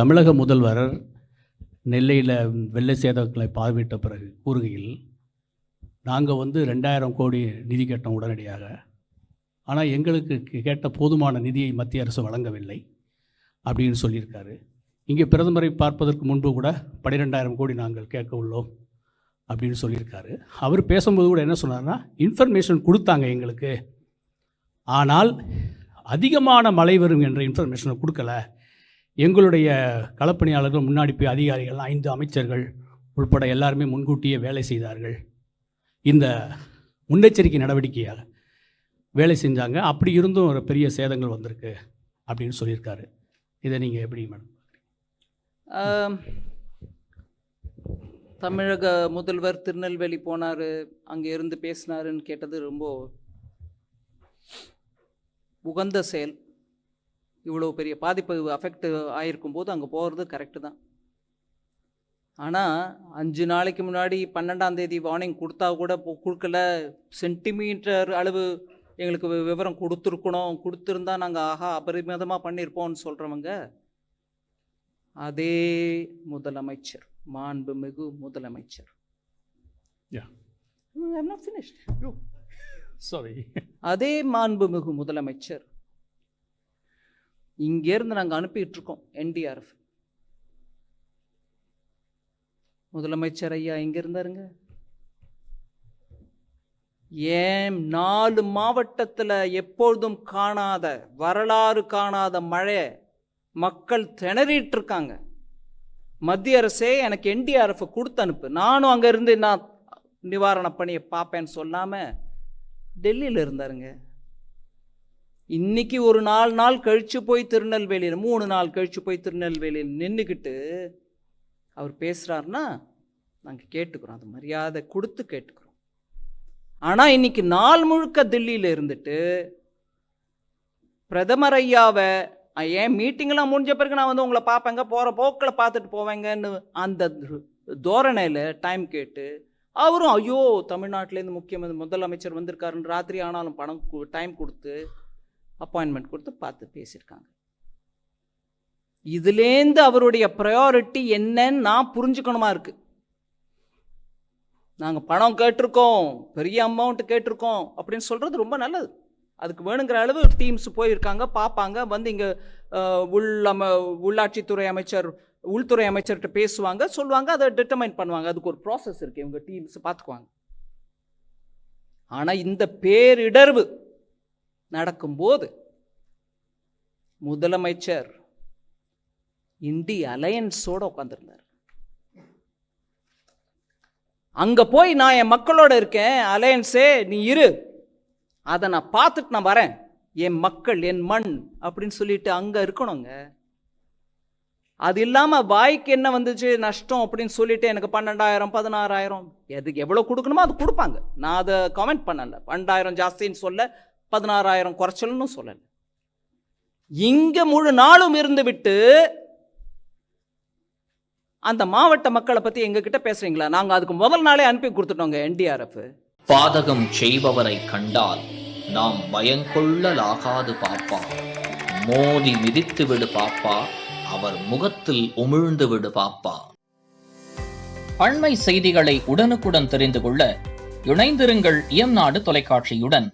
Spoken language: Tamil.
தமிழக முதல்வர் நெல்லையில் வெள்ள சேதங்களை பார்வையிட்ட பிறகு கூறுகையில், நாங்கள் 2000 கோடி நிதி கேட்டோம் உடனடியாக. ஆனால் எங்களுக்கு கேட்ட போதுமான நிதியை மத்திய அரசு வழங்கவில்லை அப்படின்னு சொல்லியிருக்காரு. இங்கே பிரதமரை பார்ப்பதற்கு முன்பு கூட 12,000 கோடி நாங்கள் கேட்க உள்ளோம் அப்படின்னு சொல்லியிருக்காரு. அவர் பேசும்போது கூட என்ன சொன்னார்னா, இன்ஃபர்மேஷன் கொடுத்தாங்க எங்களுக்கு, ஆனால் அதிகமான மழை வரும் என்ற இன்ஃபர்மேஷனை கொடுக்கல. எங்களுடைய களப்பணியாளர்கள் முன்னாடி போய் அதிகாரிகள் 5 அமைச்சர்கள் உள்பட எல்லாருமே முன்கூட்டியே வேலை செய்தார்கள். இந்த முன்னெச்சரிக்கை நடவடிக்கையாக வேலை செஞ்சாங்க. அப்படி இருந்தும் ஒரு பெரிய சேதங்கள் வந்திருக்கு அப்படின்னு சொல்லியிருக்காரு. இதை நீங்கள் எப்படி மேடம்? தமிழக முதல்வர் திருநெல்வேலி போனார், அங்கே இருந்து பேசினாருன்னு கேட்டது ரொம்ப உகந்த செயல். இவ்வளோ பெரிய பாதிப்பு அஃபெக்ட் ஆகிருக்கும் போது அங்கே போகிறது கரெக்டு தான். ஆனால் 5 நாளைக்கு முன்னாடி 12ஆம் தேதி வார்னிங் கொடுத்தா கூட கொடுக்கல, சென்டிமீட்டர் அளவு எங்களுக்கு விவரம் கொடுத்துருந்தா நாங்கள் அபரிமிதமாக பண்ணியிருப்போம்னு சொல்கிறவங்க அதே முதலமைச்சர், மாண்புமிகு முதலமைச்சர். அதே மாண்புமிகு முதலமைச்சர் இங்கேருந்து நாங்கள் அனுப்பிட்டு இருக்கோம் என்டிஆர்எஃப். முதலமைச்சர் ஐயா இங்கே இருந்தாருங்க. ஏன் 4 மாவட்டத்தில் எப்பொழுதும் காணாத, வரலாறு காணாத மழை, மக்கள் திணறிட்டு இருக்காங்க. மத்திய அரசே எனக்கு என்டிஆர்எஃப் கொடுத்து அனுப்பு, நானும் அங்கே இருந்து நான் நிவாரண பணியை பார்ப்பேன்னு சொல்லாமல் டெல்லியில் இருந்தாருங்க. இன்னைக்கு ஒரு 4 நாள் கழிச்சு போய் திருநெல்வேலியில், 3 நாள் கழிச்சு போய் திருநெல்வேலியில் நின்றுக்கிட்டு அவர் பேசுகிறாருன்னா நாங்கள் கேட்டுக்கிறோம், அது மரியாதை கொடுத்து கேட்டுக்கிறோம். ஆனால் இன்னைக்கு நாள் முழுக்க தில்லியில் இருந்துட்டு பிரதமர் ஐயாவை ஏன் மீட்டிங்கெல்லாம் முடிஞ்ச பிறகு நான் உங்களை பார்ப்பேங்க, போகிற போக்கில் பார்த்துட்டு போவேங்கன்னு அந்த தோரணையில் டைம் கேட்டு, அவரும் ஐயோ தமிழ்நாட்டிலேருந்து முதலமைச்சர் வந்திருக்காருன்னு ராத்திரி ஆனாலும் டைம் கொடுத்து அப்பாயின்மெண்ட் கொடுத்து பார்த்து பேசியிருக்காங்க. இதுலேருந்து அவருடைய ப்ரையாரிட்டி என்னன்னு நான் புரிஞ்சுக்கணுமா இருக்கு. நாங்கள் பணம் கேட்டிருக்கோம், பெரிய அமௌண்ட் கேட்டிருக்கோம் அப்படின்னு சொல்கிறது ரொம்ப நல்லது. அதுக்கு வேணுங்கிற அளவு டீம்ஸ் போயிருக்காங்க, பார்ப்பாங்க, இங்கே உள்ளாட்சித்துறை அமைச்சர், உள்துறை அமைச்சர்கிட்ட பேசுவாங்க, சொல்லுவாங்க, அதை டிட்டர்மைன் பண்ணுவாங்க. அதுக்கு ஒரு ப்ராசஸ் இருக்குது, இவங்க டீம்ஸ் பார்த்துக்குவாங்க. ஆனால் இந்த பேரிடர்வு நடக்கும்போது முதலமைச்சர் இந்திய அலையன்ஸோடு உட்காந்துருந்தார். அங்கே போய் நான் என் மக்களோட இருக்கேன், அலையன்ஸே நீ இரு, அதை நான் பார்த்துட்டு நான் வரேன், என் மக்கள் என் மண் அப்படின்னு சொல்லிட்டு அங்கே இருக்கணுங்க. அது இல்லாமல் வாய்க்கு என்ன வந்துச்சு நஷ்டம் அப்படின்னு சொல்லிட்டு எனக்கு 12,000 16,000 எதுக்கு எவ்வளோ கொடுக்கணுமோ அது கொடுப்பாங்க. நான் அதை கமெண்ட் பண்ணலை. 12,000 ஜாஸ்தின்னு சொல்ல, 16,000 குறைச்சல்னு சொல்லலை. இங்கே முழு நாளும் இருந்து விட்டு அந்த மாவட்ட மக்களை பற்றி எங்ககிட்ட பேசுறீங்களா? நாங்கள் அதுக்கு முதல் நாளே அனுப்பி கொடுத்துட்டோங்க என்டிஆர்எஃப். பாதகம் செய்பவரை கண்டால் நாம் பயங்கொள்ளலாகாது பாப்பா, மோதி மிதித்து விடு பாப்பா, அவர் முகத்தில் உமிழ்ந்து விடு பாப்பா. அண்மை செய்திகளை உடனுக்குடன் தெரிந்து கொள்ள இணைந்திருங்கள் இயம்நாடு தொலைக்காட்சியுடன்.